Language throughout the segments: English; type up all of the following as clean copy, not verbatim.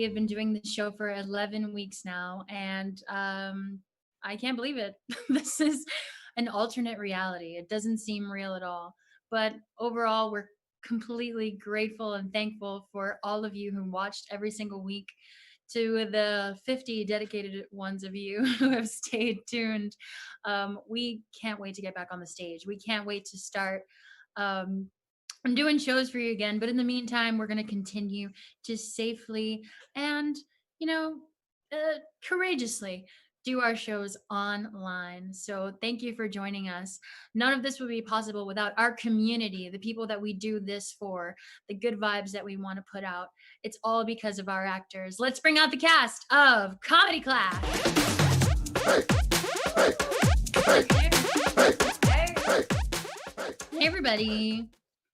have been doing this show for 11 weeks now, and I can't believe it. This is an alternate reality. It doesn't seem real at all. But overall, we're completely grateful and thankful for all of you who watched every single week, to the 50 dedicated ones of you who have stayed tuned. We can't wait to get back on the stage. We can't wait to start doing shows for you again. But in the meantime, we're going to continue to safely and, you know, courageously do our shows online. So thank you for joining us. None of this would be possible without our community, the people that we do this for, the good vibes that we want to put out. It's all because of our actors. Let's bring out the cast of Comedy Class. Hey everybody.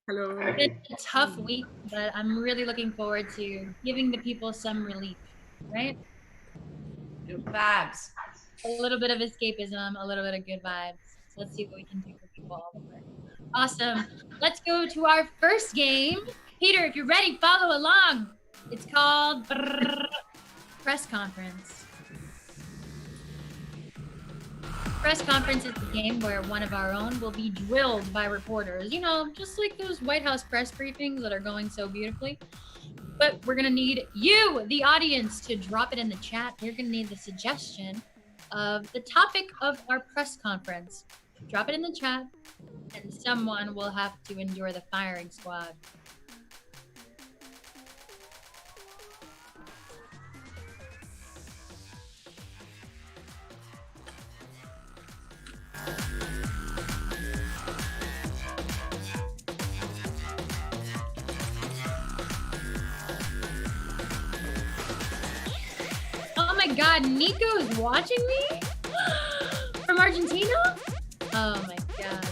Hello. It's a tough week, but I'm really looking forward to giving the people some relief, right? Good vibes. A little bit of escapism, a little bit of good vibes. So let's see what we can do for people all over. Awesome. Let's go to our first game. Peter, if you're ready, follow along. It's called Press Conference. Press Conference is the game where one of our own will be drilled by reporters. You know, just like those White House press briefings that are going so beautifully. But we're going to need you, the audience, to drop it in the chat. You're going to need the suggestion of the topic of our press conference. Drop it in the chat, and someone will have to endure the firing squad. Oh my God, Nico's watching me? From Argentina? Oh my God.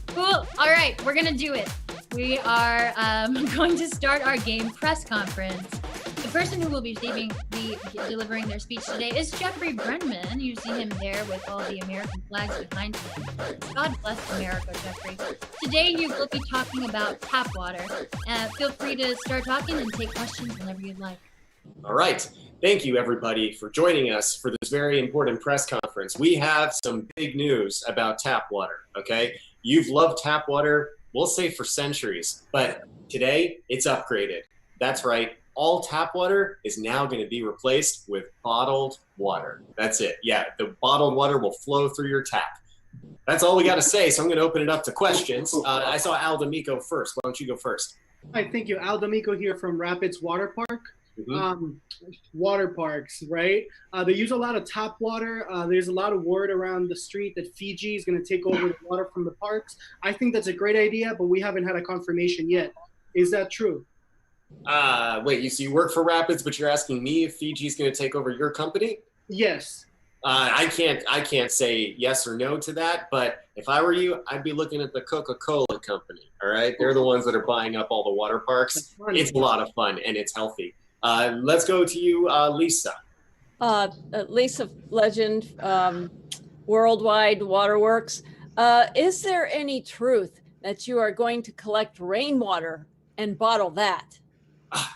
Cool. All right, we're gonna do it. We are going to start our game, Press Conference. The person who will be delivering their speech today is Jeffrey Brenman. You see him there with all the American flags behind him. God bless America, Jeffrey. Today you will be talking about tap water. Feel free to start talking and take questions whenever you'd like. All right. Thank you, everybody, for joining us for this very important press conference. We have some big news about tap water, okay? You've loved tap water, we'll say for centuries, but today it's upgraded. That's right. All tap water is now going to be replaced with bottled water. That's it. Yeah, the bottled water will flow through your tap. That's all we got to say, so I'm going to open it up to questions. I saw Al D'Amico first. Why don't you go first? Hi, thank you. Al D'Amico here from Rapids Water Park. Mm-hmm. Water parks, right? They use a lot of tap water. There's a lot of word around the street that Fiji is going to take over the water from the parks. I think that's a great idea, but we haven't had a confirmation yet. Is that true? Wait, so you work for Rapids, but you're asking me if Fiji is going to take over your company? Yes. I can't say yes or no to that, but if I were you, I'd be looking at the Coca-Cola company, all right? They're the ones that are buying up all the water parks. It's a lot of fun, and it's healthy. Let's go to you, Lisa. Lisa Legend, Worldwide Waterworks. Is there any truth that you are going to collect rainwater and bottle that?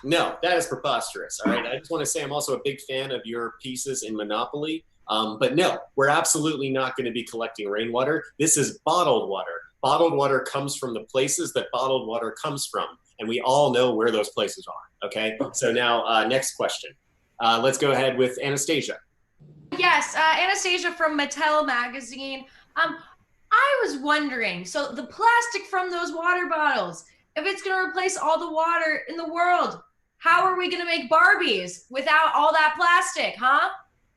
No, that is preposterous. All right. I just want to say I'm also a big fan of your pieces in Monopoly. But no, we're absolutely not going to be collecting rainwater. This is bottled water. Bottled water comes from the places that bottled water comes from. And we all know where those places are. Okay. So now next question. Let's go ahead with Anastasia. Yes, Anastasia from Mattel Magazine. I was wondering, so the plastic from those water bottles, if it's going to replace all the water in the world, how are we going to make Barbies without all that plastic, huh?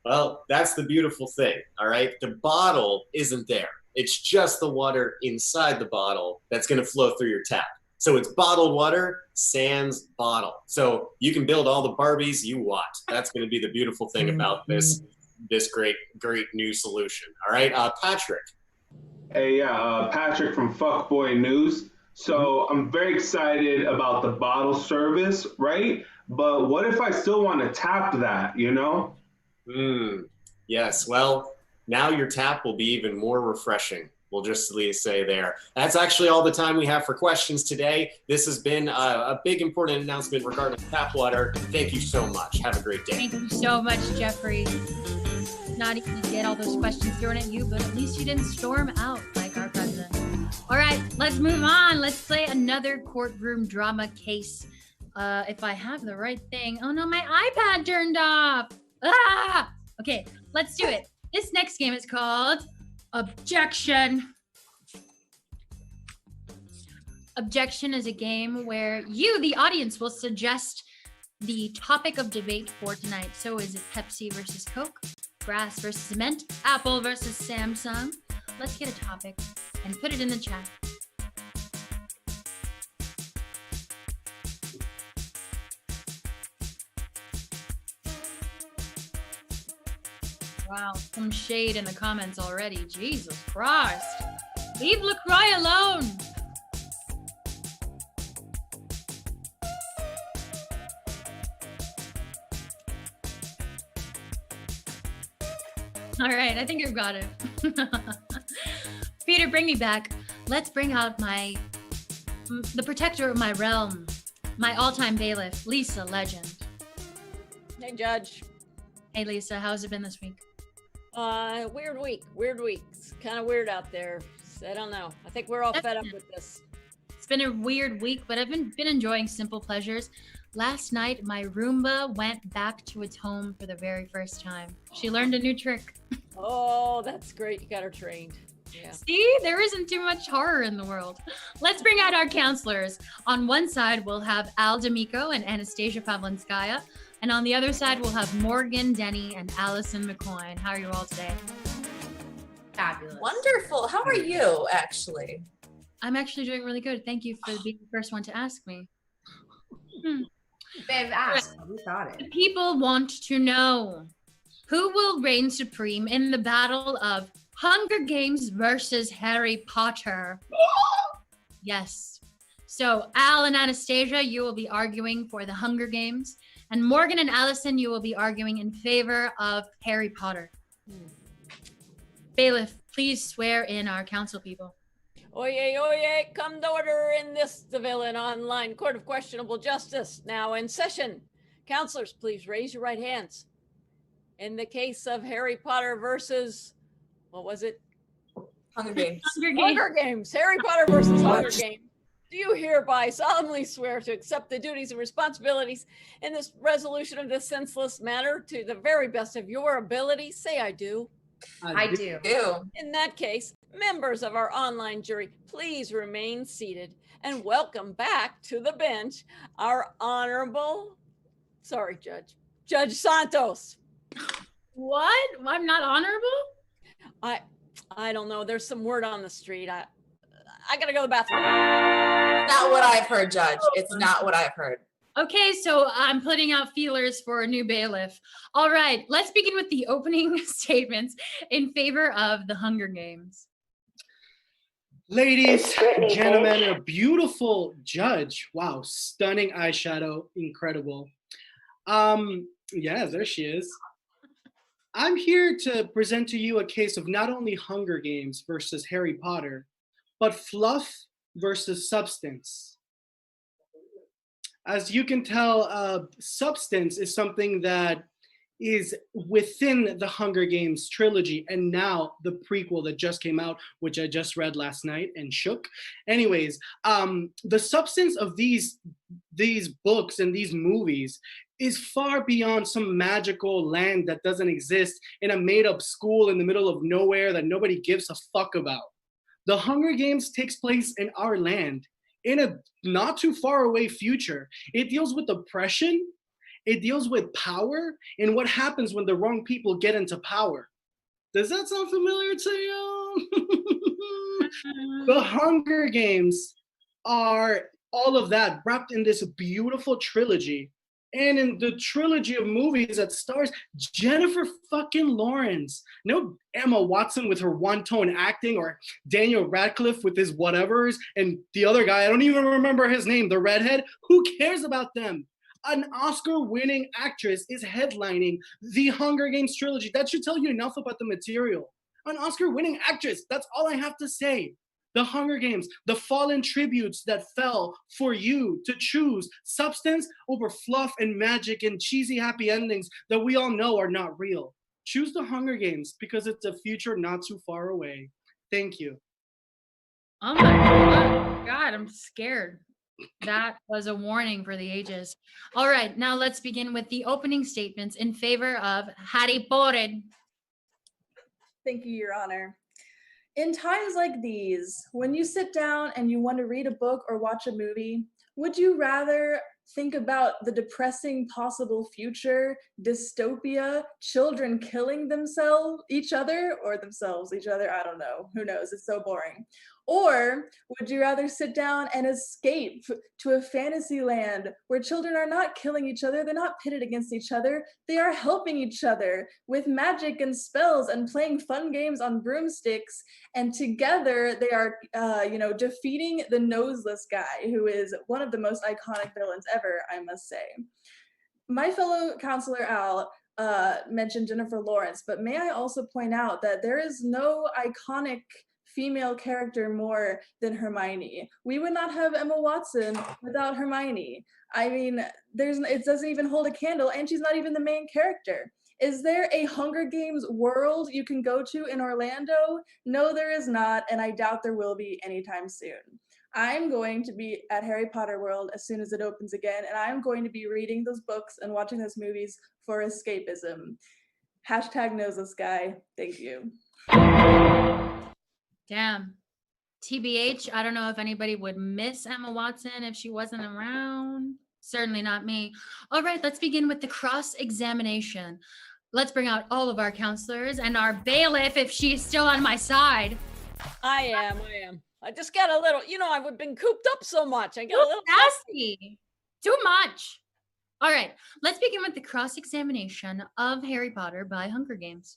Well, that's the beautiful thing, all right? The bottle isn't there. It's just the water inside the bottle that's going to flow through your tap. So it's bottled water, sans bottle. So you can build all the Barbies you want. That's going to be the beautiful thing about this great new solution. All right, Patrick. Hey, yeah, Patrick from Fuckboy News. So I'm very excited about the bottle service, right? But what if I still want to tap that, you know? Yes, well, now your tap will be even more refreshing. We'll just say there. That's actually all the time we have for questions today. This has been a big important announcement regarding tap water. Thank you so much. Have a great day. Thank you so much, Jeffrey. Not easy to get all those questions thrown at you, but at least you didn't storm out like our president. All right, let's move on. Let's play another courtroom drama case. If I have the right thing. Oh no, my iPad turned off. Ah! Okay, let's do it. This next game is called Objection. Objection is a game where you, the audience, will suggest the topic of debate for tonight. So is it Pepsi versus Coke, grass versus cement, Apple versus Samsung? Let's get a topic and put it in the chat. Wow, some shade in the comments already. Jesus Christ. Leave LaCroix alone. All right, I think I've got it. Peter, bring me back. Let's bring out the protector of my realm, my all-time bailiff, Lisa Legend. Hey, Judge. Hey, Lisa, how's it been this week? Weird week. It's kind of weird out there. I don't know. I think we're all fed up with this. It's been a weird week, but I've been enjoying simple pleasures. Last night, my Roomba went back to its home for the very first time. She learned a new trick. Oh, that's great. You got her trained. Yeah. See, there isn't too much horror in the world. Let's bring out our counselors. On one side, we'll have Al D'Amico and Anastasia Pavlinskaya. And on the other side, we'll have Morgan Denny and Allison McCoy. How are you all today? Fabulous. Wonderful. How are you, actually? I'm actually doing really good. Thank you for being the first one to ask me. They've asked. We thought The it. people want to know, who will reign supreme in the battle of Hunger Games versus Harry Potter? Yes. So Al and Anastasia, you will be arguing for the Hunger Games. And Morgan and Allison, you will be arguing in favor of Harry Potter. Bailiff, please swear in our council people. Oyez, oyez, come to order in this civilian online court of questionable justice. Now in session. Counselors, please raise your right hands. In the case of Harry Potter versus, what was it? Hunger Games. Hunger Games. Harry Potter versus Hunger Games. Do you hereby solemnly swear to accept the duties and responsibilities in this resolution of this senseless matter to the very best of your ability? Say I do. I do. In that case, members of our online jury, please remain seated and welcome back to the bench our honorable, Judge Santos. What? I'm not honorable? I don't know. There's some word on the street. I gotta go to the bathroom. Not what I've heard, Judge. It's not what I've heard. Okay, so I'm putting out feelers for a new bailiff. All right, let's begin with the opening statements in favor of the Hunger Games. Ladies, gentlemen, a beautiful judge. Wow, stunning eyeshadow, incredible. Yeah, there she is. I'm here to present to you a case of not only Hunger Games versus Harry Potter, but fluff versus substance. As you can tell, substance is something that is within the Hunger Games trilogy, and now the prequel that just came out, which I just read last night and shook. Anyways, the substance of these books and these movies is far beyond some magical land that doesn't exist in a made-up school in the middle of nowhere that nobody gives a fuck about. The Hunger Games takes place in our land, in a not too far away future. It deals with oppression, it deals with power, and what happens when the wrong people get into power. Does that sound familiar to you? The Hunger Games are all of that wrapped in this beautiful trilogy. And in the trilogy of movies that stars Jennifer fucking Lawrence, no Emma Watson with her one-tone acting, or Daniel Radcliffe with his whatevers, and the other guy, I don't even remember his name, the redhead. Who cares about them? An Oscar-winning actress is headlining the Hunger Games trilogy. That should tell you enough about the material. An Oscar-winning actress. That's all I have to say. The Hunger Games, the fallen tributes that fell for you to choose substance over fluff and magic and cheesy happy endings that we all know are not real. Choose the Hunger Games because it's a future not too far away. Thank you. Oh my God, I'm scared. That was a warning for the ages. All right, now let's begin with the opening statements in favor of Harry Potter. Thank you, Your Honor. In times like these, when you sit down and you want to read a book or watch a movie, would you rather think about the depressing possible future, dystopia, children killing themselves, each other, I don't know, who knows, it's so boring. Or would you rather sit down and escape to a fantasy land where children are not killing each other, they're not pitted against each other, they are helping each other with magic and spells and playing fun games on broomsticks, and together they are, defeating the noseless guy, who is one of the most iconic villains ever, I must say. My fellow counselor Al mentioned Jennifer Lawrence, but may I also point out that there is no iconic female character more than Hermione. We would not have Emma Watson without Hermione. I mean, it doesn't even hold a candle, and she's not even the main character. Is there a Hunger Games world you can go to in Orlando? No, there is not, and I doubt there will be anytime soon. I'm going to be at Harry Potter World as soon as it opens again, and I'm going to be reading those books and watching those movies for escapism. Hashtag noseless guy. Thank you. Damn. TBH, I don't know if anybody would miss Emma Watson if she wasn't around. Certainly not me. All right, let's begin with the cross-examination. Let's bring out all of our counselors and our bailiff if she's still on my side. I am. I just got a little, I've been cooped up so much. I got a little nasty. Too much. All right, let's begin with the cross-examination of Harry Potter by Hunger Games.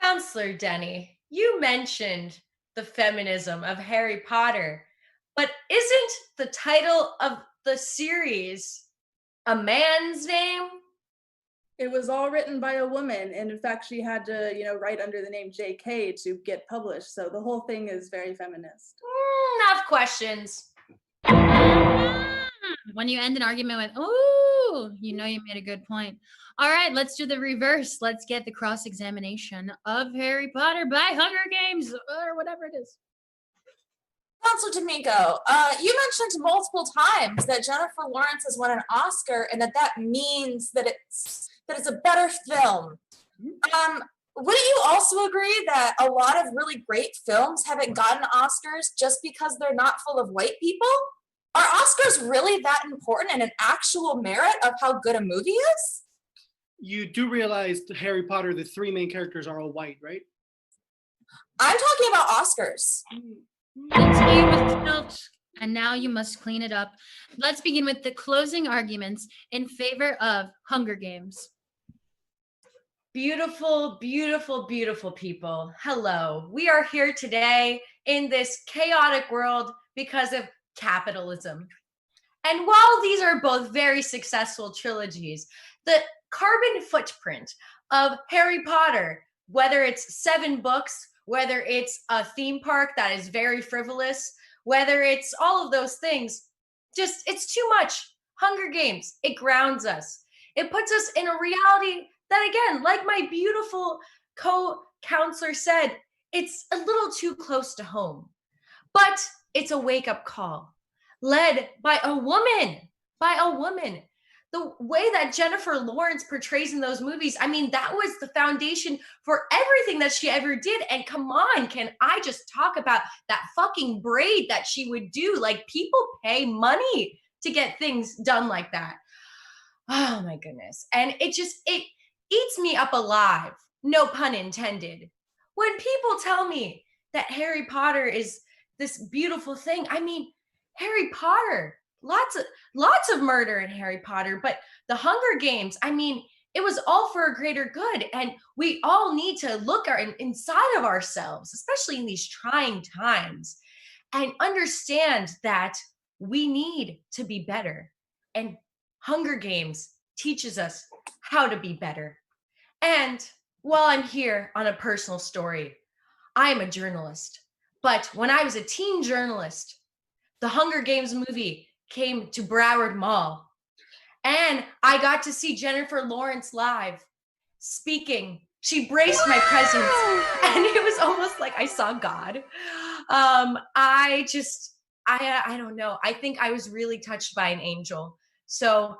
Counselor Denny, you mentioned the feminism of Harry Potter, but isn't the title of the series a man's name? It was all written by a woman, and in fact, she had to, write under the name J.K. to get published. So the whole thing is very feminist. Enough questions. When you end an argument with, "Ooh," you know you made a good point. All right, let's do the reverse. Let's get the cross-examination of Harry Potter by Hunger Games, or whatever it is. Counselor D'Amico, you mentioned multiple times that Jennifer Lawrence has won an Oscar and that means that it's a better film. Wouldn't you also agree that a lot of really great films haven't gotten Oscars just because they're not full of white people? Are Oscars really that important and an actual merit of how good a movie is? You do realize Harry Potter, the three main characters are all white, right? I'm talking about Oscars. The tea was spilled, and now you must clean it up. Let's begin with the closing arguments in favor of Hunger Games. Beautiful, beautiful, beautiful people. Hello. We are here today in this chaotic world because of capitalism. And while these are both very successful trilogies, the carbon footprint of Harry Potter, whether it's 7 books, whether it's a theme park that is very frivolous, whether it's all of those things, just it's too much. Hunger Games, it grounds us. It puts us in a reality that, again, like my beautiful co-counselor said, it's a little too close to home. But it's a wake-up call led by a woman. The way that Jennifer Lawrence portrays in those movies, I mean, that was the foundation for everything that she ever did. And come on, can I just talk about that fucking braid that she would do? Like, people pay money to get things done like that. Oh my goodness. And it eats me up alive, no pun intended. When people tell me that Harry Potter is this beautiful thing, I mean, Harry Potter, lots of murder in Harry Potter, but the Hunger Games, I mean, it was all for a greater good. And we all need to look inside of ourselves, especially in these trying times, and understand that we need to be better. And Hunger Games teaches us how to be better. And Well, I'm here on a personal story. I'm a journalist, but when I was a teen journalist, the Hunger Games movie came to Broward Mall, and I got to see Jennifer Lawrence live speaking. She braced my presence, and it was almost like I saw God. I don't know. I think I was really touched by an angel. So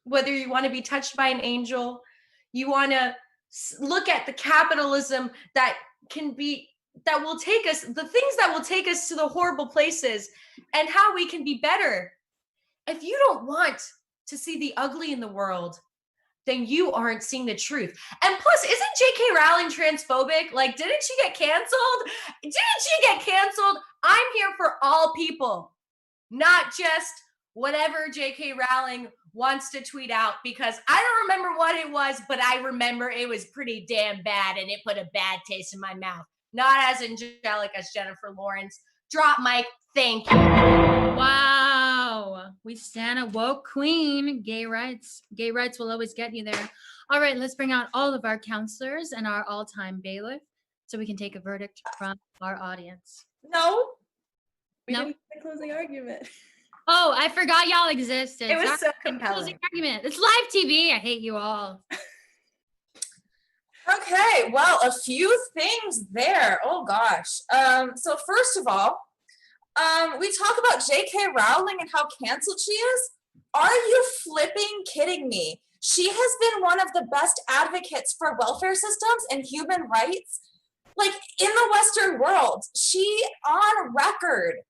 whether you want to be touched by an angel, you want to look at the capitalism that will take us, the things that will take us to the horrible places, and how we can be better. If you don't want to see the ugly in the world, then you aren't seeing the truth. And plus, isn't J.K. Rowling transphobic? Like, didn't she get canceled? I'm here for all people, not just whatever J.K. Rowling wants to tweet out, because I don't remember what it was, but I remember it was pretty damn bad, and it put a bad taste in my mouth. Not as angelic as Jennifer Lawrence. Drop mic. Thank you. Wow. We stand a woke queen. Gay rights. Gay rights will always get you there. All right, let's bring out all of our counselors and our all-time bailiff so we can take a verdict from our audience. No. We No? didn't get a closing argument. Oh, I forgot y'all existed. It was Sorry. so compelling. Closing argument. It's live TV. I hate you all. Okay, well, a few things there. Oh gosh. So first of all, we talk about J.K. Rowling and how canceled she is. Are you flipping kidding me? She has been one of the best advocates for welfare systems and human rights, like in the Western world. She, on record,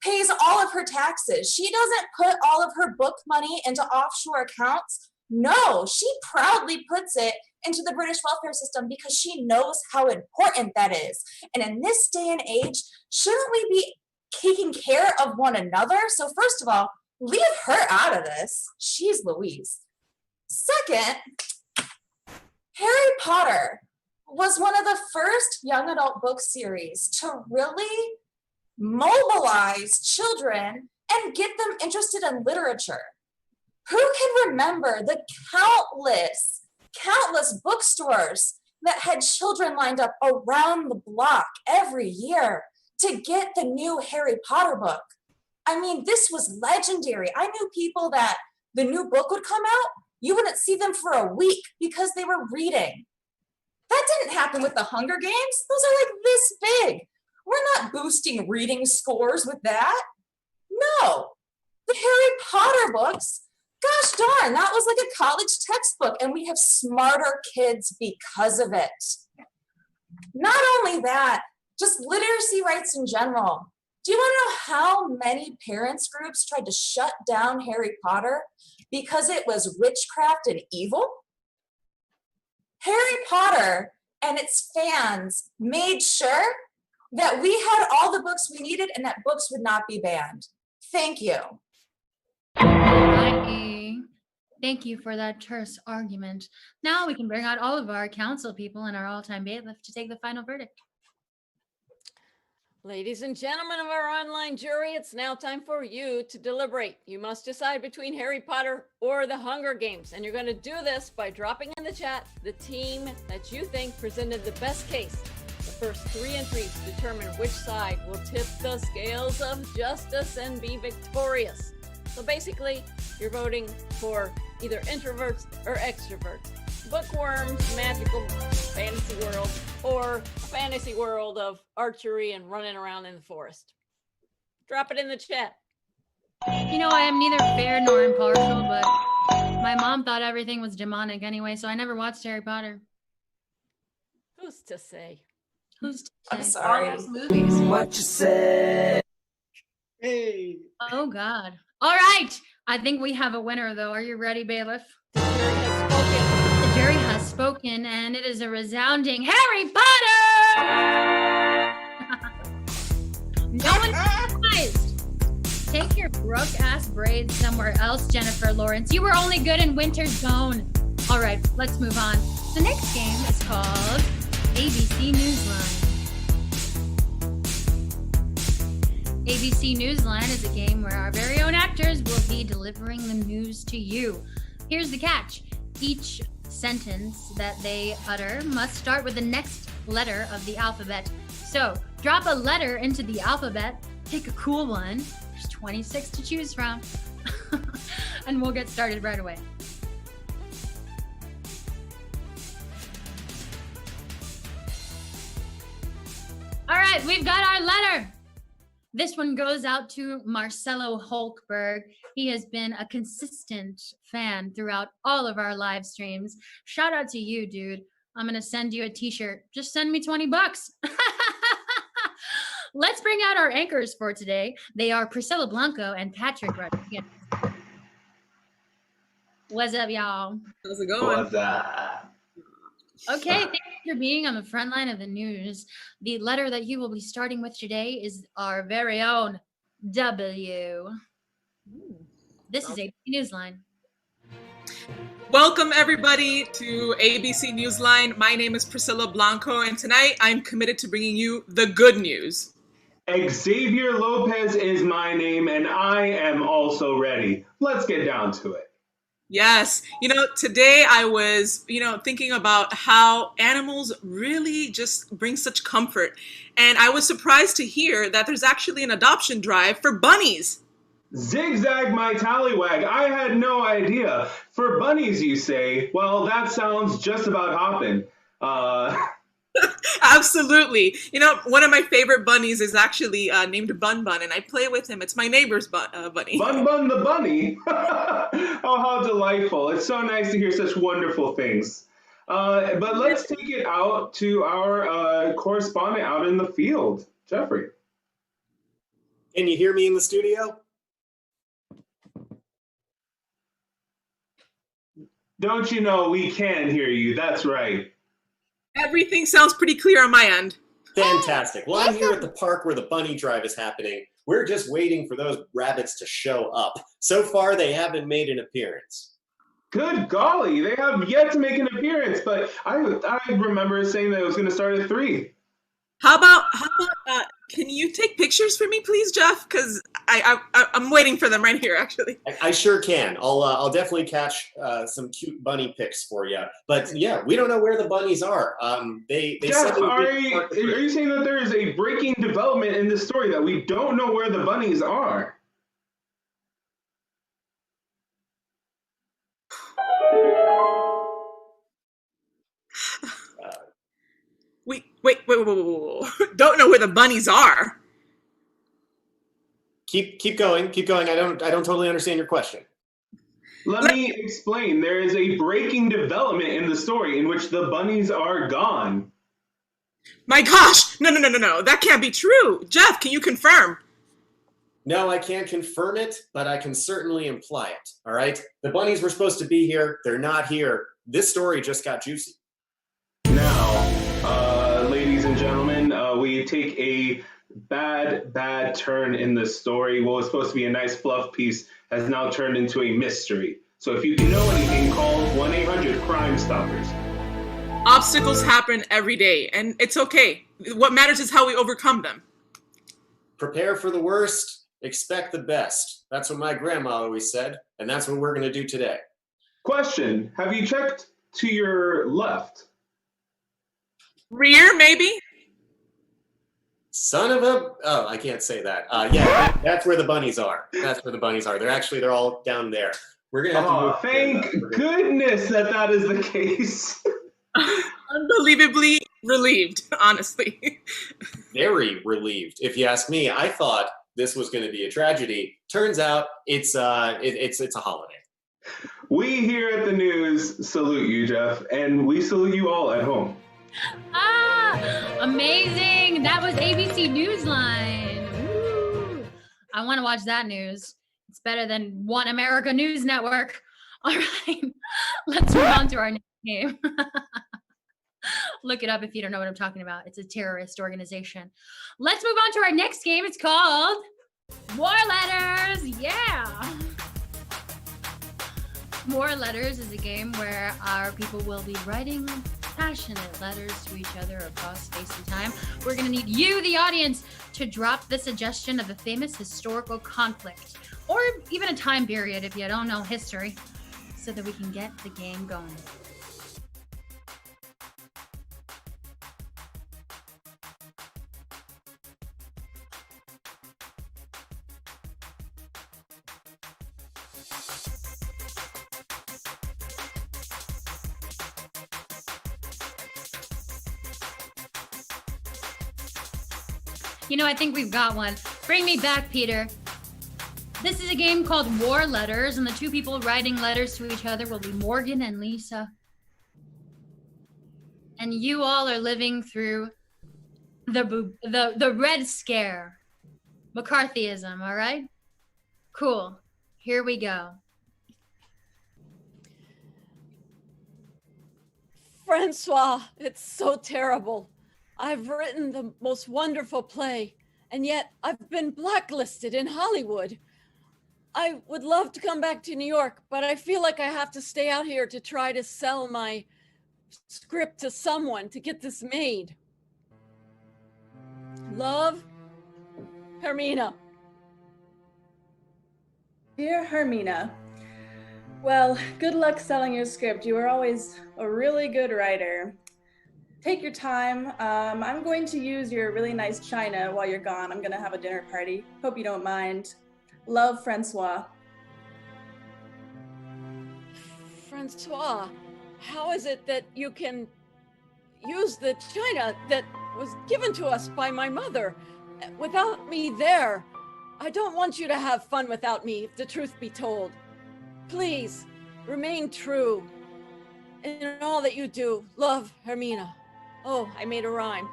pays all of her taxes. She doesn't put all of her book money into offshore accounts. No, she proudly puts it into the British welfare system because she knows how important that is. And in this day and age, shouldn't we be taking care of one another? So first of all, leave her out of this. She's Louise. Second, Harry Potter was one of the first young adult book series to really mobilize children and get them interested in literature. Who can remember the countless bookstores that had children lined up around the block every year to get the new Harry Potter book? I mean, this was legendary. I knew people that the new book would come out, you wouldn't see them for a week because they were reading. That didn't happen with the Hunger Games. Those are like this big. We're not boosting reading scores with that. No, the Harry Potter books, gosh darn, that was like a college textbook, and we have smarter kids because of it. Not only that, just literacy rights in general. Do you want to know how many parents groups tried to shut down Harry Potter because it was witchcraft and evil? Harry Potter and its fans made sure that we had all the books we needed and that books would not be banned. Thank you. Alrighty. Thank you for that terse argument. Now we can bring out all of our council people and our all-time bailiff to take the final verdict. Ladies and gentlemen of our online jury, it's now time for you to deliberate. You must decide between Harry Potter or the Hunger Games, and you're going to do this by dropping in the chat the team that you think presented the best case. The first 3 entries determine which side will tip the scales of justice and be victorious. So basically, you're voting for either introverts or extroverts, bookworms, magical fantasy world, or a fantasy world of archery and running around in the forest. Drop it in the chat. You know, I am neither fair nor impartial, but my mom thought everything was demonic anyway, so I never watched Harry Potter. Who's to say? Who's to I'm say? sorry. All those movies. What you said. Hey. Oh, God. All right. I think we have a winner, though. Are you ready, bailiff? The jury has spoken. The jury has spoken, and it is a resounding Harry Potter! No one's surprised. Take your broke-ass braids somewhere else, Jennifer Lawrence. You were only good in Winter Zone. All right, let's move on. The next game is called A.B.C. NEWSLINE. A.B.C. NEWSLINE is a game where our very own actors will be delivering the news to you. Here's the catch. Each sentence that they utter must start with the next letter of the alphabet. So drop a letter into the alphabet, pick a cool one. There's 26 to choose from. And we'll get started right away. All right, we've got our letter. This one goes out to Marcelo Holkberg. He has been a consistent fan throughout all of our live streams. Shout out to you, dude. I'm going to send you a t-shirt. Just send me 20 bucks. Let's bring out our anchors for today. They are Priscilla Blanco and Patrick Rodriguez. What's up, y'all? How's it going? What's that? Okay, thank you for being on the front line of the news. The letter that you will be starting with today is our very own W. This is A.B.C. NEWSLINE. Welcome, everybody, to A.B.C. NEWSLINE. My name is Priscilla Blanco, and tonight I'm committed to bringing you the good news. Xavier Lopez is my name, and I am also ready. Let's get down to it. Yes. Today I was, thinking about how animals really just bring such comfort. And I was surprised to hear that there's actually an adoption drive for bunnies. Zigzag my tallywag. I had no idea. For bunnies, you say? Well, that sounds just about hopping. Absolutely. One of my favorite bunnies is actually named Bun Bun, and I play with him. It's my neighbor's bunny. Bun Bun the bunny? Oh, how delightful. It's so nice to hear such wonderful things. But let's take it out to our correspondent out in the field, Jeffrey. Can you hear me in the studio? Don't you know we can hear you? That's right. Everything sounds pretty clear on my end. Fantastic. Well, I'm here at the park where the bunny drive is happening. We're just waiting for those rabbits to show up. So far, they haven't made an appearance. Good golly, they have yet to make an appearance, but I remember saying that it was going to start at 3. How about can you take pictures for me, please, Jeff? Because I'm waiting for them right here, actually. I sure can. I'll definitely catch some cute bunny pics for you. But yeah, we don't know where the bunnies are. They Jeff, said are you saying that there is a breaking development in this story that we don't know where the bunnies are? Wait. Don't know where the bunnies are. Keep going. I don't totally understand your question. Let me explain. There is a breaking development in the story in which the bunnies are gone. My gosh! No. That can't be true. Jeff, can you confirm? No, I can't confirm it, but I can certainly imply it. All right? The bunnies were supposed to be here. They're not here. This story just got juicy. Now, ladies and gentlemen, we take a bad turn in this story. What was supposed to be a nice fluff piece has now turned into a mystery. So if you can know anything, call 1-800-Crime Stoppers. Obstacles happen every day, and it's okay. What matters is how we overcome them. Prepare for the worst, expect the best. That's what my grandma always said, and that's what we're going to do today. Question, have you checked to your left? Rear, maybe? Son of a... Oh, I can't say that. Yeah, that's where the bunnies are. They're all down there. We're going to have to move. Thank goodness that is the case. Unbelievably relieved, honestly. Very relieved, if you ask me. I thought this was going to be a tragedy. Turns out it's a holiday. We here at the news salute you, Jeff, and we salute you all at home. Amazing. That was A.B.C. NEWSLINE. Ooh. I want to watch that news. It's better than One America News Network. All right, let's move on to our next game. Look it up if you don't know what I'm talking about. It's a terrorist organization. Let's move on to our next game. It's called More Letters. Yeah. More Letters is a game where our people will be writing passionate letters to each other across space and time. We're going to need you, the audience, to drop the suggestion of a famous historical conflict or even a time period if you don't know history so that we can get the game going. You know, I think we've got one. Bring me back, Peter. This is a game called War Letters, and the two people writing letters to each other will be Morgan and Lisa. And you all are living through the Red Scare. McCarthyism, all right? Cool. Here we go. Francois, it's so terrible. I've written the most wonderful play, and yet I've been blacklisted in Hollywood. I would love to come back to New York, but I feel like I have to stay out here to try to sell my script to someone to get this made. Love, Hermina. Dear Hermina, well, good luck selling your script. You were always a really good writer. Take your time. I'm going to use your really nice china while you're gone. I'm going to have a dinner party. Hope you don't mind. Love, Francois. Francois, how is it that you can use the china that was given to us by my mother without me there? I don't want you to have fun without me, if the truth be told. Please, remain true in all that you do. Love, Hermina. Oh, I made a rhyme.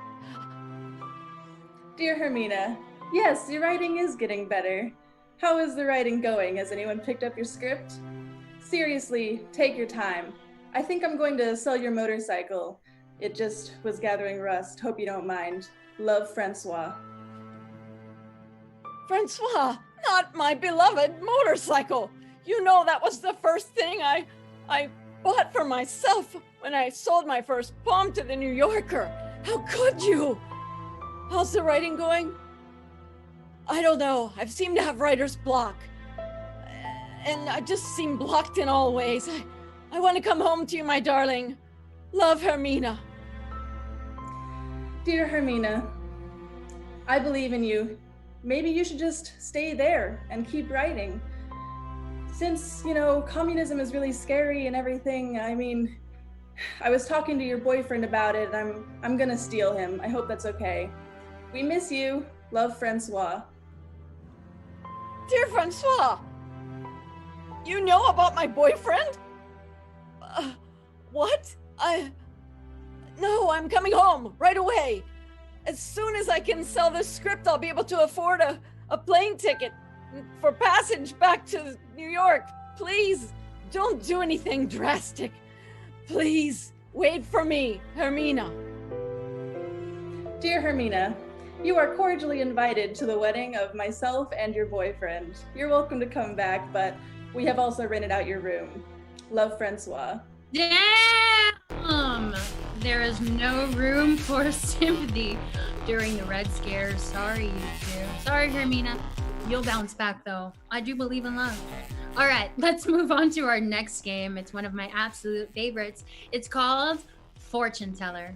Dear Hermina, yes, your writing is getting better. How is the writing going? Has anyone picked up your script? Seriously, take your time. I think I'm going to sell your motorcycle. It just was gathering rust. Hope you don't mind. Love, Francois. Francois, not my beloved motorcycle. You know that was the first thing I bought for myself when I sold my first poem to the New Yorker. How could you? How's the writing going? I don't know. I seem to have writer's block. And I just seem blocked in all ways. I want to come home to you, my darling. Love, Hermina. Dear Hermina, I believe in you. Maybe you should just stay there and keep writing. Since, you know, communism is really scary and everything, I mean, I was talking to your boyfriend about it, and I'm gonna steal him. I hope that's okay. We miss you. Love, Francois. Dear Francois, you know about my boyfriend? What? No, I'm coming home right away. As soon as I can sell this script, I'll be able to afford a plane ticket for passage back to New York. Please, don't do anything drastic. Please, wait for me, Hermina. Dear Hermina, you are cordially invited to the wedding of myself and your boyfriend. You're welcome to come back, but we have also rented out your room. Love, Francois. Damn! There is no room for sympathy during the Red Scare. Sorry, you two. Sorry, Hermina. You'll bounce back, though. I do believe in love. All right, let's move on to our next game. It's one of my absolute favorites. It's called Fortune Teller.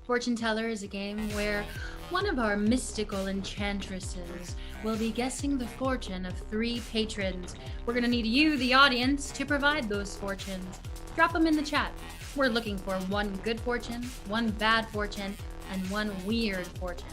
Fortune Teller is a game where one of our mystical enchantresses will be guessing the fortune of 3 patrons. We're gonna need you, the audience, to provide those fortunes. Drop them in the chat. We're looking for 1 good fortune, 1 bad fortune, and 1 weird fortune.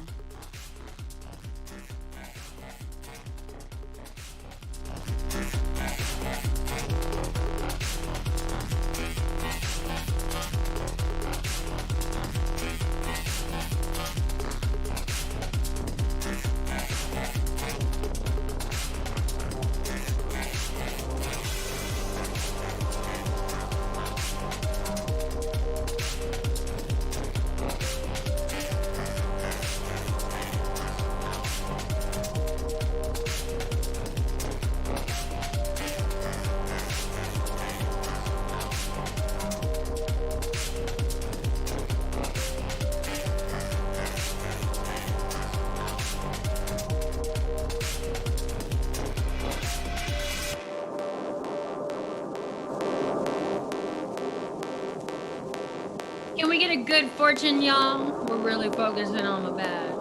Can we get a good fortune, y'all? We're really focusing on the bad.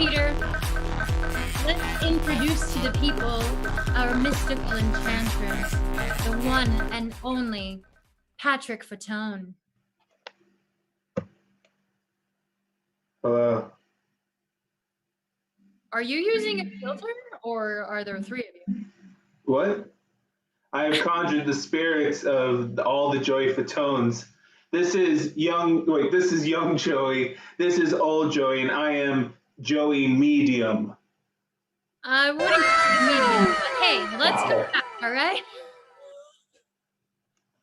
Peter. Let's introduce to the people our mystical enchantress, the one and only Patrick Fatone. Hello. Are you using a filter, or are there three of you? What? I have conjured the spirits of all the Joey Fatones. This is young Joey. This is old Joey, and I am Joey Medium. I wouldn't call it medium, but hey, let's go back, all right?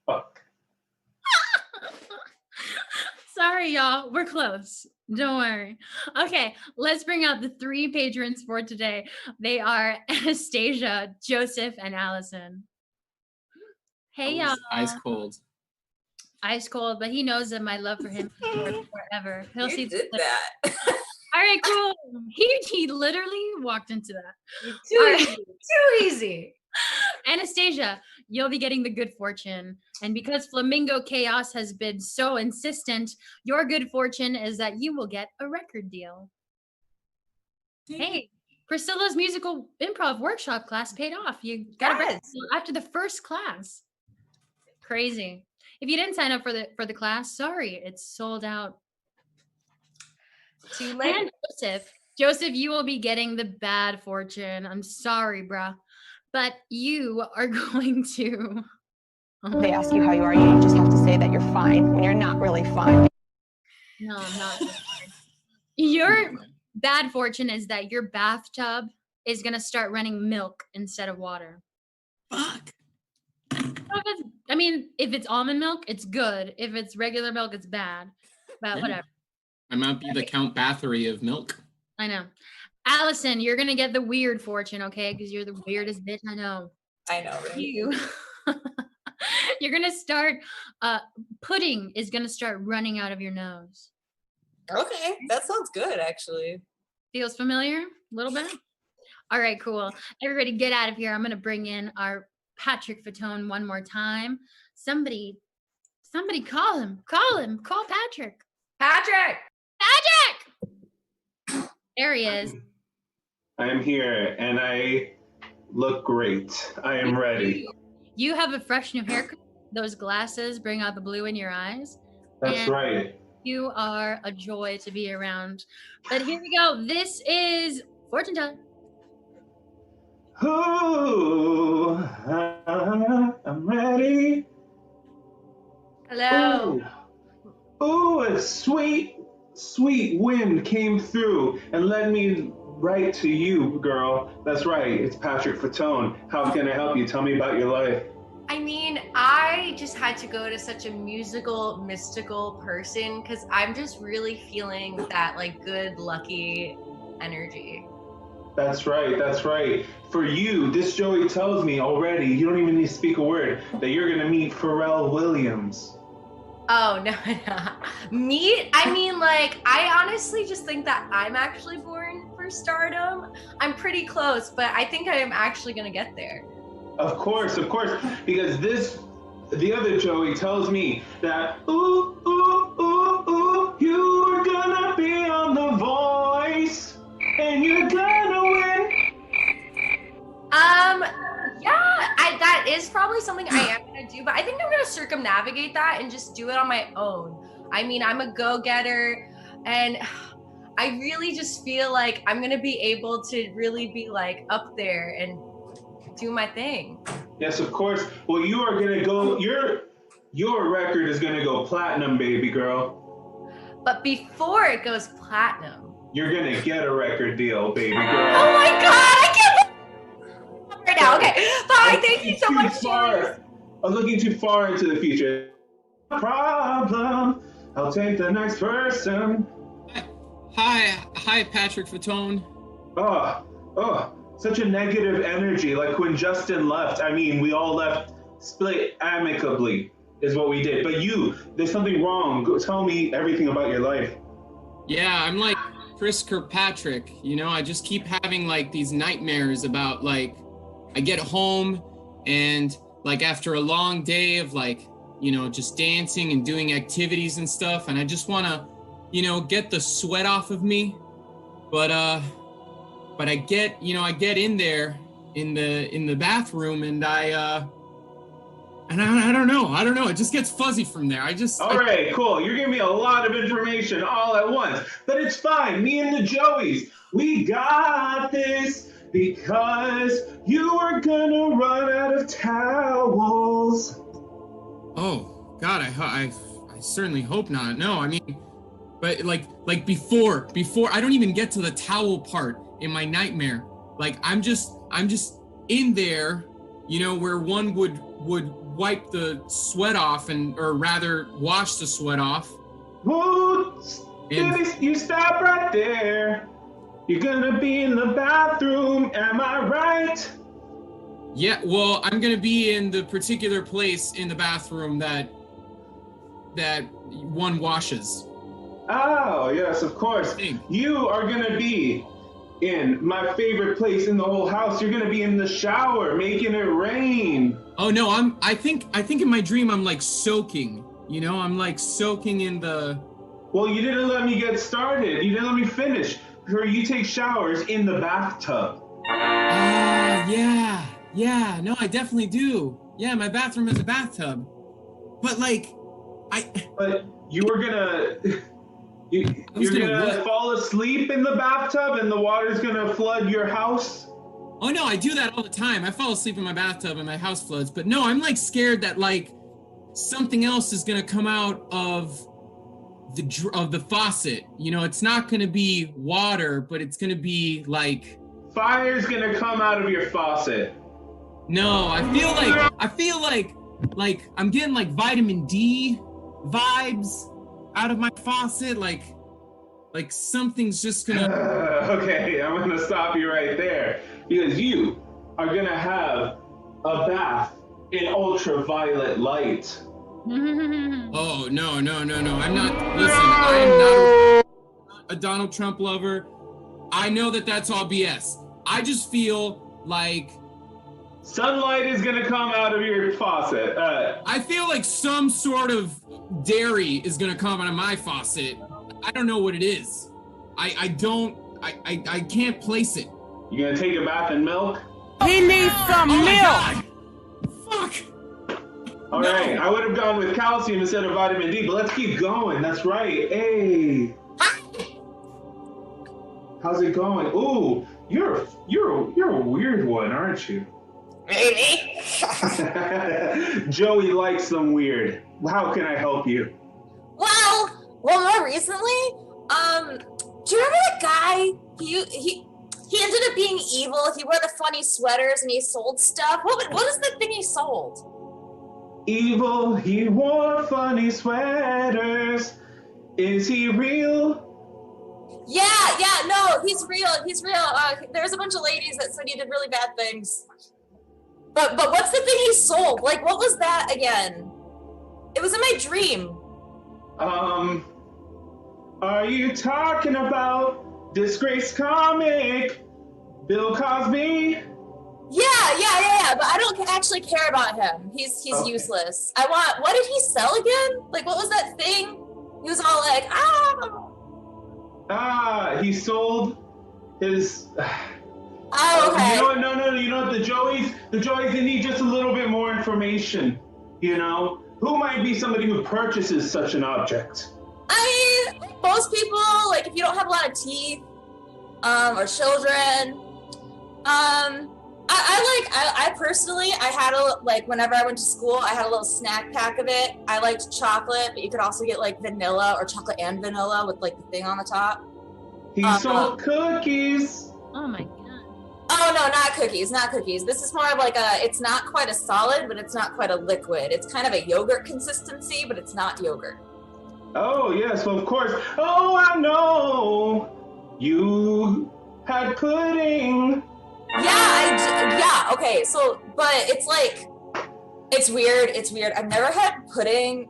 Fuck. Sorry, y'all. We're close. Don't worry. Okay, let's bring out the three patrons for today. They are Anastasia, Joseph, and Allison. Hey, y'all. Ice cold. Ice cold, but he knows that my love for him is forever. He'll see did that. All right, cool. He literally walked into that. Too easy. Anastasia, you'll be getting the good fortune. And because Flamingo Chaos has been so insistent, your good fortune is that you will get a record deal. Hey, Priscilla's musical improv workshop class paid off. You got a record deal after the first class. Crazy. If you didn't sign up for the class, sorry, it's sold out. Too late. And Joseph, you will be getting the bad fortune. I'm sorry, bruh. But you are going to... They ask you how you are, you just have to say that you're fine when you're not really fine. No, I'm not. Your bad fortune is that your bathtub is going to start running milk instead of water. Fuck. I mean, if it's almond milk, it's good. If it's regular milk, it's bad. But whatever. I might be the Count Bathory of milk. I know. Allison, you're going to get the weird fortune, okay? Because you're the weirdest bitch I know. I know, right? You're going to start, pudding is going to start running out of your nose. Okay, that sounds good, actually. Feels familiar? A little bit? All right, cool. Everybody get out of here. I'm going to bring in our Patrick Fatone one more time. Somebody call him. Call him. Call Patrick. Patrick! There he is. I am here, and I look great. I am ready. You have a fresh new haircut. Those glasses bring out the blue in your eyes. That's right. You are a joy to be around. But here we go. This is fortune time. Ooh, I'm ready. Hello. Ooh, a sweet wind came through and led me right to you, girl. That's right. It's Patrick Fatone. How can I help you? Tell me about your life. I mean, I just had to go to such a musical, mystical person because I'm just really feeling that like good, lucky energy. That's right. That's right. For you, this Joey tells me already, you don't even need to speak a word, that you're going to meet Pharrell Williams. Oh, no. Meet? I mean, like, I honestly just think that I'm actually born for stardom. I'm pretty close, but I think I am actually going to get there. Of course, because the other Joey tells me that, ooh, you're gonna be on The Voice, and you're gonna win. Yeah, that is probably something I am gonna do, but I think I'm gonna circumnavigate that and just do it on my own. I mean, I'm a go-getter, and I really just feel like I'm gonna be able to really be like up there and do my thing. Yes, of course. Well, you are gonna go. Your record is gonna go platinum, baby girl. But before it goes platinum, you're gonna get a record deal, baby girl. Oh my God! I can't believe right now. Okay, bye. Thank you so much. I'm looking too far into the future. No problem. I'll take the next person. Hi, Patrick Fatone. Oh. Such a negative energy, like when Justin left. I mean, we all left split amicably, is what we did. But there's something wrong. Tell me everything about your life. Yeah, I'm like Chris Kirkpatrick. You know, I just keep having like these nightmares about like, I get home and like after a long day of like, you know, just dancing and doing activities and stuff, and I just want to, you know, get the sweat off of me. But I get in there in the bathroom, and I don't know. It just gets fuzzy from there. All right, cool. You're giving me a lot of information all at once, but it's fine. Me and the Joeys, we got this because you are gonna run out of towels. Oh God, I certainly hope not. No, I mean, but like before I don't even get to the towel part in my nightmare. Like I'm just in there, where one would wipe the sweat off, or rather wash the sweat off. Ooh, you stop right there. You're gonna be in the bathroom, am I right? Yeah, well, I'm gonna be in the particular place in the bathroom that one washes. Oh, yes, of course. You are gonna be in my favorite place in the whole house. You're gonna be in the shower, making it rain. Oh no, I think in my dream I'm like soaking. I'm like soaking in the. Well, you didn't let me get started. You didn't let me finish. You take showers in the bathtub. Yeah. No, I definitely do. Yeah, my bathroom is a bathtub. But But you were gonna. You're gonna fall asleep in the bathtub, and the water's gonna flood your house? Oh no, I do that all the time. I fall asleep in my bathtub and my house floods. But no, I'm like scared that like something else is gonna come out of the faucet. It's not gonna be water, but it's gonna be like fire's gonna come out of your faucet. No, I feel like I'm getting like vitamin D vibes out of my faucet, like something's just gonna. Okay, I'm gonna stop you right there because you are gonna have a bath in ultraviolet light. Oh no! I'm not. Listen, I am not a Donald Trump lover. I know that's all BS. I just feel like sunlight is gonna come out of your faucet. I feel like some sort of dairy is gonna come out of my faucet. I don't know what it is. I can't place it. You gonna take a bath in milk? He needs some milk. Fuck. All right, I would have gone with calcium instead of vitamin D, but let's keep going. That's right. Hey. How's it going? Ooh, you're a weird one, aren't you? Maybe. Joey likes them weird. How can I help you? Well, more recently, do you remember that guy? He ended up being evil. He wore the funny sweaters and he sold stuff. What is the thing he sold? Evil, he wore funny sweaters. Is he real? Yeah, no, he's real. There's a bunch of ladies that said he did really bad things. But what's the thing he sold? Like, what was that again? It was in my dream. Are you talking about Disgraced Comic, Bill Cosby? Yeah, but I don't actually care about him. He's okay. Useless. What did he sell again? Like, what was that thing? He was all like, he sold his... Oh, okay. You know what? No. You know what? The Joeys, they need just a little bit more information. Who might be somebody who purchases such an object? I mean, most people, like if you don't have a lot of teeth, or children, I personally, I had whenever I went to school, I had a little snack pack of it. I liked chocolate, but you could also get like vanilla or chocolate and vanilla with like the thing on the top. He sold cookies. Oh my god. Oh no, not cookies. This is more of like it's not quite a solid, but it's not quite a liquid. It's kind of a yogurt consistency, but it's not yogurt. Oh yes, well of course. Oh, I know. You had pudding. Yeah, okay, so, but it's like, it's weird. I've never had pudding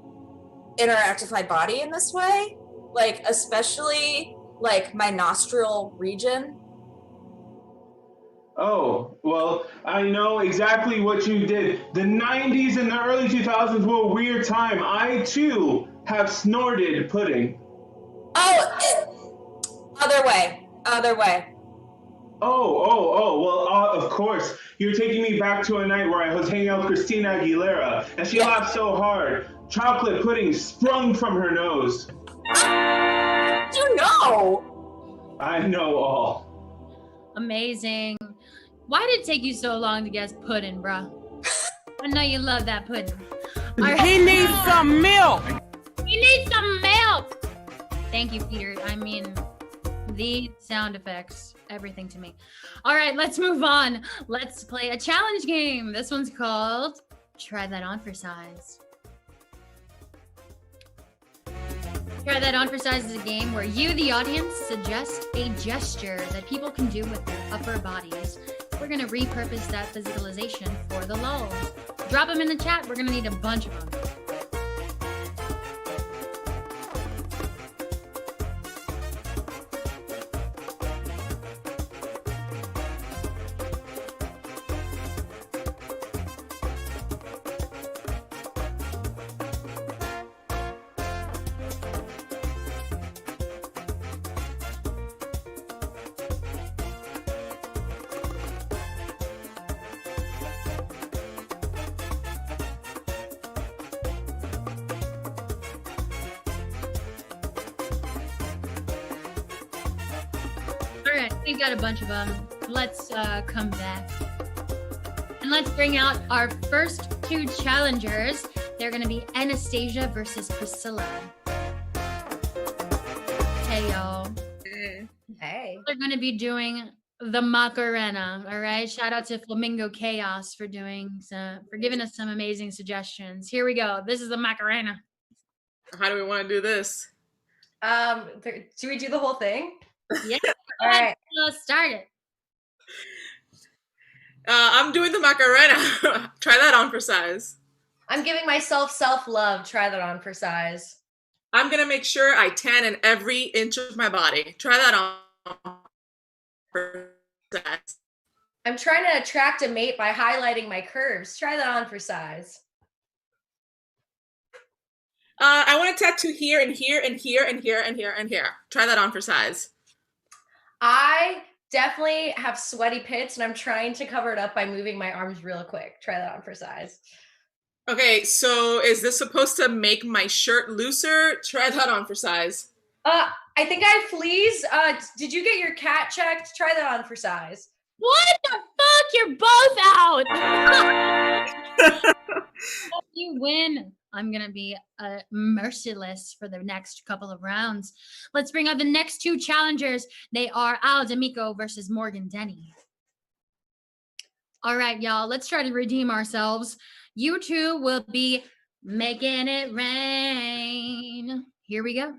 interact with my body in this way, like, especially, like, my nostril region. Oh, well, I know exactly what you did. The 90s and the early 2000s were a weird time. I, too, have snorted pudding. Oh, other way. Well, of course. You're taking me back to a night where I was hanging out with Christina Aguilera, and she laughed so hard, chocolate pudding sprung from her nose. You know. I know all. Amazing. Why did it take you so long to guess pudding, bruh? I know you love that pudding. All right. He needs some milk. He needs some milk. Thank you, Peter. I mean, the sound effects, everything to me. All right, let's move on. Let's play a challenge game. This one's called Try That On for Size. Try That On for Size is a game where you, the audience, suggest a gesture that people can do with their upper bodies. We're going to repurpose that physicalization for the lulz. Drop them in the chat. We're going to need a bunch of them. We've got a bunch of them. Let's come back. And let's bring out our first two challengers. They're going to be Anastasia versus Priscilla. Hey, y'all. Hey. They're going to be doing the Macarena, all right? Shout out to Flamingo Chaos for giving us some amazing suggestions. Here we go. This is the Macarena. How do we want to do this? Do we do the whole thing? Yeah. All right. Let's start it. I'm doing the Macarena. Try that on for size. I'm giving myself self-love. Try that on for size. I'm going to make sure I tan in every inch of my body. Try that on for size. I'm trying to attract a mate by highlighting my curves. Try that on for size. I want a tattoo here and here and here and here and here and here. Try that on for size. I definitely have sweaty pits, and I'm trying to cover it up by moving my arms real quick. Try that on for size. Okay, so is this supposed to make my shirt looser? Try that on for size. I think I have fleas. Did you get your cat checked? Try that on for size. What the fuck? You're both out. You win. I'm going to be merciless for the next couple of rounds. Let's bring out the next two challengers. They are Al D'Amico versus Morgan Denny. All right, y'all, let's try to redeem ourselves. You two will be making it rain. Here we go.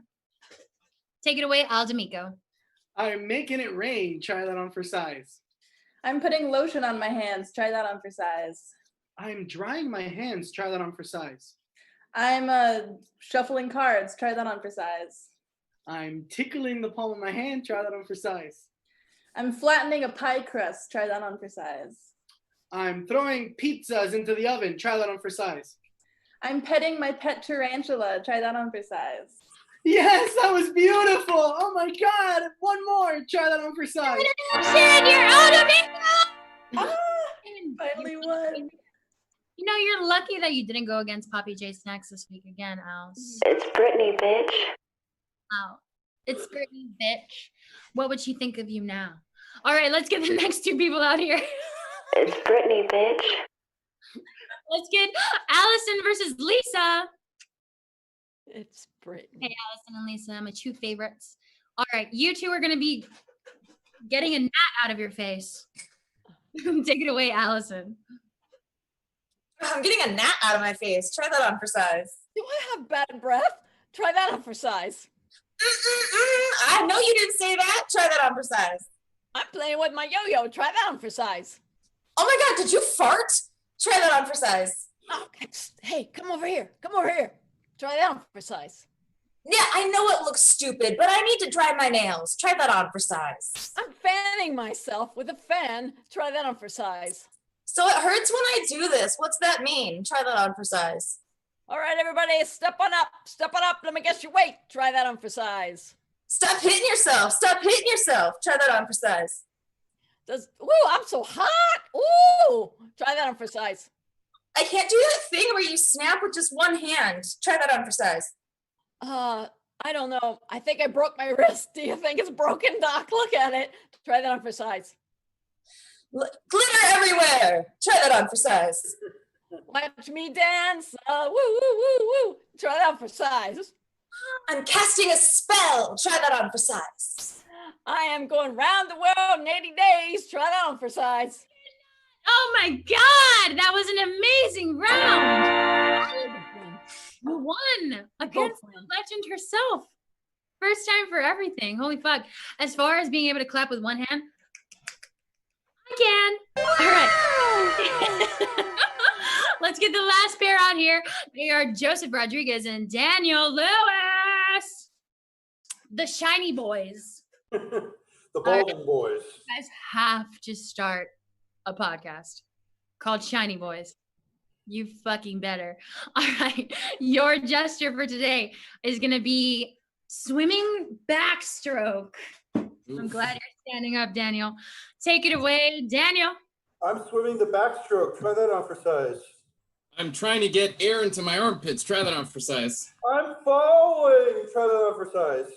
Take it away, Al D'Amico. I'm making it rain. Try that on for size. I'm putting lotion on my hands. Try that on for size. I'm drying my hands. Try that on for size. I'm shuffling cards. Try that on for size. I'm tickling the palm of my hand. Try that on for size. I'm flattening a pie crust. Try that on for size. I'm throwing pizzas into the oven. Try that on for size. I'm petting my pet tarantula. Try that on for size. Yes, that was beautiful. Oh my God. One more. Try that on for size. You're out of it. Finally won. You know, you're lucky that you didn't go against Poppy J Snacks this week again, Al. It's Brittany, bitch. Al. It's Brittany, bitch. What would she think of you now? All right, let's get the next two people out here. It's Brittany, bitch. Let's get Allison versus Lisa. It's Brittany. Hey, Allison and Lisa, my two favorites. All right, you two are going to be getting a gnat out of your face. Take it away, Allison. I'm getting a gnat out of my face. Try that on for size. Do I have bad breath? Try that on for size. I know you didn't say that. Try that on for size. I'm playing with my yo-yo. Try that on for size. Oh my God, did you fart? Try that on for size. Oh, hey, come over here. Come over here. Try that on for size. Yeah, I know it looks stupid, but I need to dry my nails. Try that on for size. I'm fanning myself with a fan. Try that on for size. So it hurts when I do this. What's that mean? Try that on for size. All right, everybody, step on up. Step on up. Let me guess your weight. Try that on for size. Stop hitting yourself. Stop hitting yourself. Try that on for size. Woo, I'm so hot. Ooh, try that on for size. I can't do that thing where you snap with just one hand. Try that on for size. I don't know. I think I broke my wrist. Do you think it's broken, Doc? Look at it. Try that on for size. Glitter everywhere. Try that on for size. Watch me dance. Woo, woo, woo, woo. Try that on for size. I'm casting a spell. Try that on for size. I am going round the world in 80 days. Try that on for size. Oh my God, that was an amazing round. You won against the legend herself. First time for everything. Holy fuck. As far as being able to clap with one hand, I can. All right. Let's get the last pair out here. They are Joseph Rodriguez and Daniel Lewis. The Shiny Boys. The Balding Boys. You guys have to start a podcast called Shiny Boys. You fucking better. All right. Your gesture for today is going to be swimming backstroke. I'm glad you're standing up, Daniel. Take it away, Daniel. I'm swimming the backstroke. Try that on for size. I'm trying to get air into my armpits. Try that on for size. I'm falling. Try that on for size.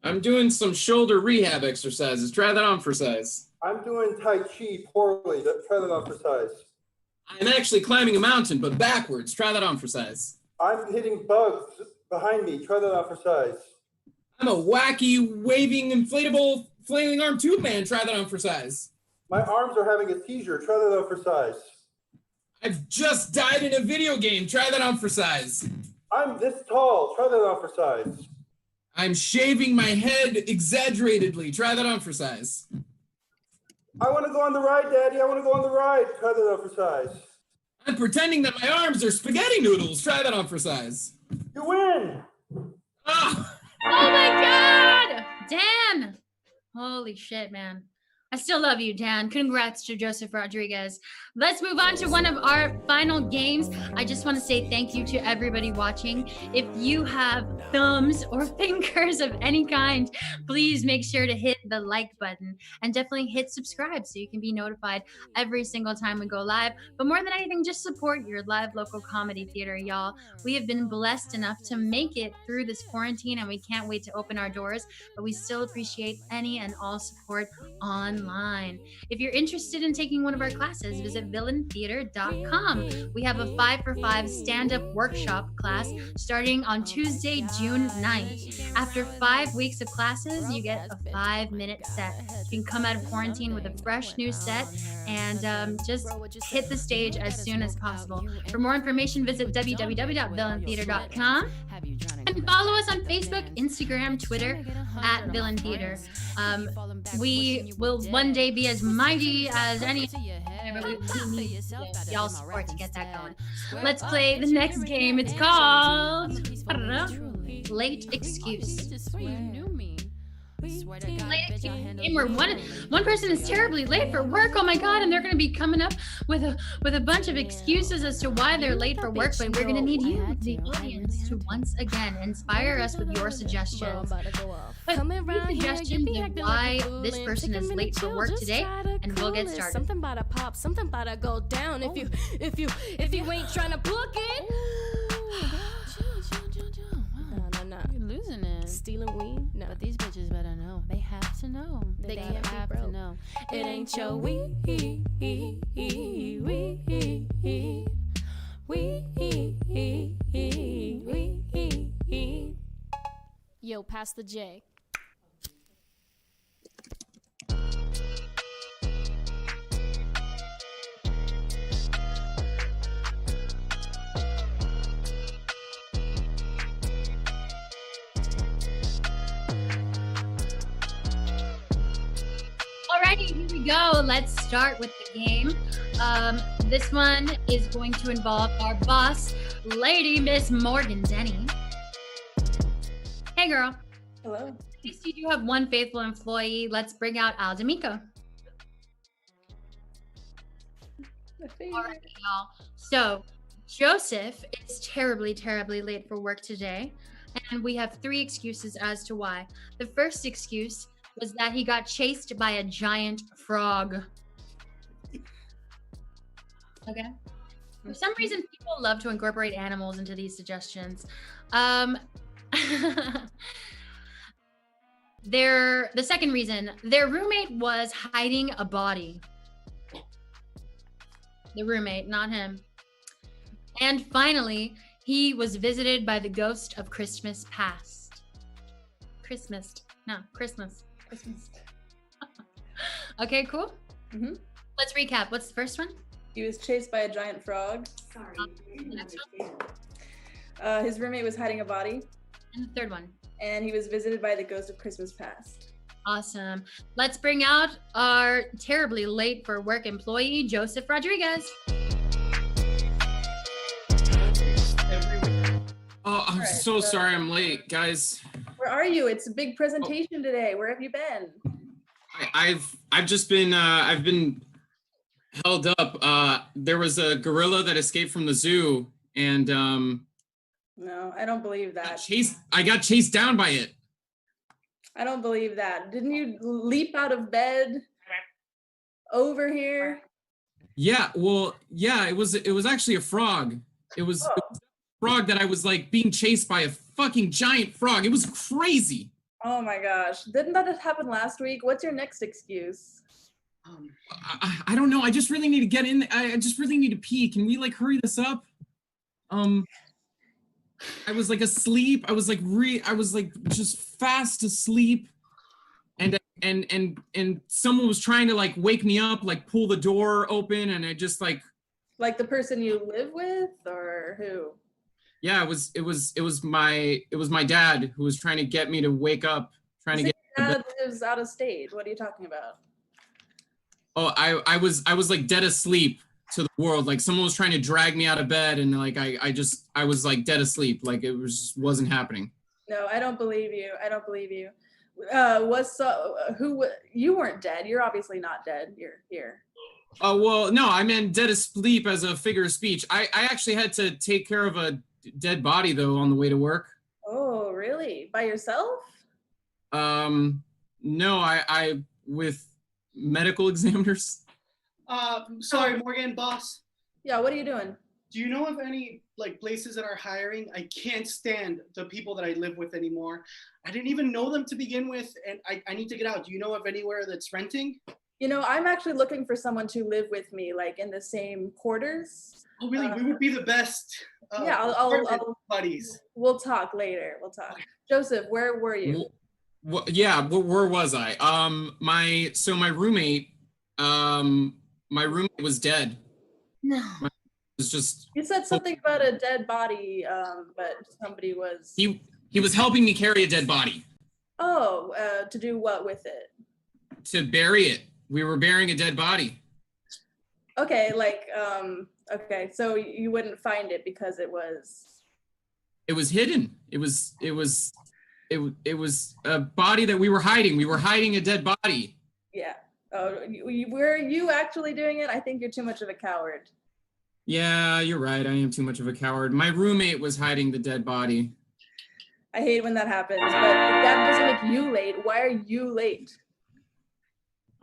I'm doing some shoulder rehab exercises. Try that on for size. I'm doing Tai Chi poorly. Try that on for size. I'm actually climbing a mountain, but backwards. Try that on for size. I'm hitting bugs behind me. Try that on for size. I'm a wacky, waving, inflatable, flailing arm tube man. Try that on for size. My arms are having a seizure. Try that on for size. I've just died in a video game. Try that on for size. I'm this tall. Try that on for size. I'm shaving my head exaggeratedly. Try that on for size. I want to go on the ride, Daddy. I want to go on the ride. Try that on for size. I'm pretending that my arms are spaghetti noodles. Try that on for size. You win. Ah! Oh my God, Dan. Holy shit, man. I still love you, Dan. Congrats to Joseph Rodriguez. Let's move on to one of our final games. I just want to say thank you to everybody watching. If you have thumbs or fingers of any kind, please make sure to hit the like button and definitely hit subscribe so you can be notified every single time we go live. But more than anything, just support your live local comedy theater, y'all. We have been blessed enough to make it through this quarantine and we can't wait to open our doors, but we still appreciate any and all support online. If you're interested in taking one of our classes, visit villaintheater.com. We have a 5 for 5 stand-up workshop class starting on Tuesday, June 9th. After 5 weeks of classes, you get a 5-minute set. You can come out of quarantine with a fresh new set and just hit the stage as soon as possible. For more information, visit www.villaintheater.com and follow us on Facebook, Instagram, Twitter at Villain Theater. We will one day be as mighty as any, but we need y'all's support to get that going. Let's play the next game. It's called Late Excuse. Late excuse game where one person is terribly late for work. Oh my God, and they're going to be coming up with a bunch of excuses as to why they're late for work. But we're going to need you, the audience, to once again inspire us with your suggestions. Suggestions of why this person is late for work today, and we'll get started. Something about to pop, something about to go down. If you ain't trying to book it. No. You're losing it. Stealing weed? No. But these bitches better know. They have to know. They have to know. It ain't your weed. Yo, pass the J. Alrighty, here we go. Let's start with the game. This one is going to involve our boss, Lady Miss Morgan Denny. Hey, girl. Hello. At least you do have one faithful employee. Let's bring out Al D'Amico. All right, y'all. So, Joseph is terribly, terribly late for work today, and we have 3 excuses as to why. The first excuse was that he got chased by a giant frog. Okay. For some reason, people love to incorporate animals into these suggestions. The second reason, their roommate was hiding a body. The roommate, not him. And finally, he was visited by the ghost of Christmas past. Christmas. Okay, cool. Mm-hmm. Let's recap. What's the first one? He was chased by a giant frog. Sorry. The next one? His roommate was hiding a body. And the third one? And he was visited by the ghost of Christmas past. Awesome. Let's bring out our terribly late for work employee, Joseph Rodriguez. Oh, I'm so sorry I'm late, guys. Where are you? It's a big presentation today. Where have you been? I've just been I've been held up. There was a gorilla that escaped from the zoo, and No, I don't believe that. I got chased down by it. I don't believe that. Didn't you leap out of bed over here? Yeah, well, yeah, it was actually a frog. It was a frog that I was like being chased by a fucking giant frog. It was crazy. Oh my gosh. Didn't that just happen last week? What's your next excuse? I don't know. I just really need to get in. I just really need to pee. Can we like hurry this up? I was like asleep. I was like just fast asleep, and someone was trying to like wake me up, like pull the door open, and I just like the person you live with, or who? Yeah, it was my dad who was trying to get me to wake up, trying to get. Your dad lives out of state. What are you talking about? Oh, I was like dead asleep to the world. Like someone was trying to drag me out of bed, and like I was like dead asleep. Like it wasn't happening. No, I don't believe you. I don't believe you. You weren't dead. You're obviously not dead. You're here. Oh, well, no, I meant dead asleep as a figure of speech. I actually had to take care of a dead body though on the way to work. Oh, really? By yourself? No, I with medical examiners. Sorry, Morgan, boss. Yeah, what are you doing? Do you know of any like places that are hiring? I can't stand the people that I live with anymore. I didn't even know them to begin with, and I need to get out. Do you know of anywhere that's renting? You know, I'm actually looking for someone to live with me, like in the same quarters. Oh, really? We would be the best. Yeah, I'll buddies. We'll talk later. We'll talk. Joseph, where were you? Where was I? My roommate, my roommate was dead. No. It was just. You said something about a dead body, but somebody was. He was helping me carry a dead body. Oh, to do what with it? To bury it. We were burying a dead body. Okay, okay, so you wouldn't find it because it was. It was hidden. It was a body that we were hiding. We were hiding a dead body. Yeah. Oh, were you actually doing it? I think you're too much of a coward. Yeah, you're right. I am too much of a coward. My roommate was hiding the dead body. I hate when that happens, but that doesn't make you late. Why are you late?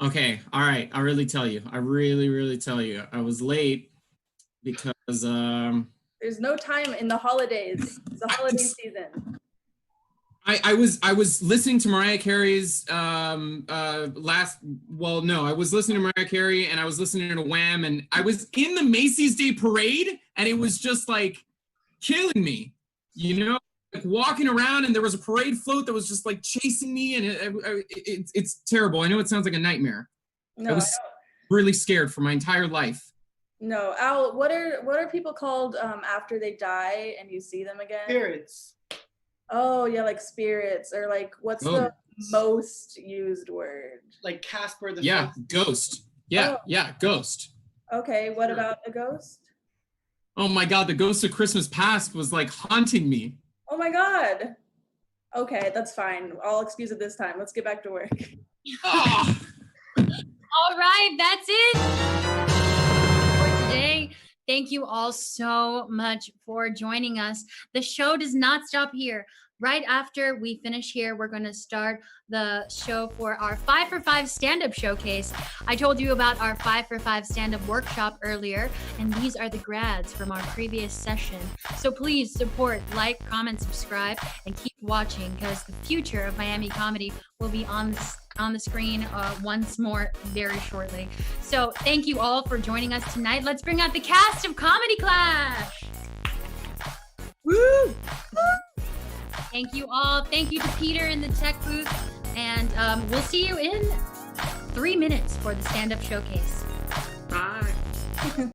Okay, all right. I'll really tell you. I really tell you. I was late because there's no time in the holidays. It's the holiday season. I was listening to Mariah Carey's I was listening to Mariah Carey and I was listening to Wham, and I was in the Macy's Day Parade, and it was just like killing me, you know, like walking around, and there was a parade float that was just like chasing me, and it's terrible. I know it sounds like a nightmare. No, I was really scared for my entire life. No, Al, what are people called after they die and you see them again? Spirits. Oh yeah, like spirits, or like what's the most used word? Like Casper the Ghost. Yeah, ghost. Okay, what about a ghost? Oh my God, the ghost of Christmas past was like haunting me. Oh my God. Okay, that's fine. I'll excuse it this time. Let's get back to work. All right, that's it for today. Thank you all so much for joining us. The show does not stop here. Right after we finish here, we're going to start the show for our 5 for 5 stand-up showcase. I told you about our 5 for 5 stand-up workshop earlier, and these are the grads from our previous session. So please support, like, comment, subscribe, and keep watching, because the future of Miami comedy will be on the screen once more very shortly. So thank you all for joining us tonight. Let's bring out the cast of Comedy Clash. Woo! Thank you all. Thank you to Peter in the tech booth. And we'll see you in 3 minutes for the stand-up showcase. Bye.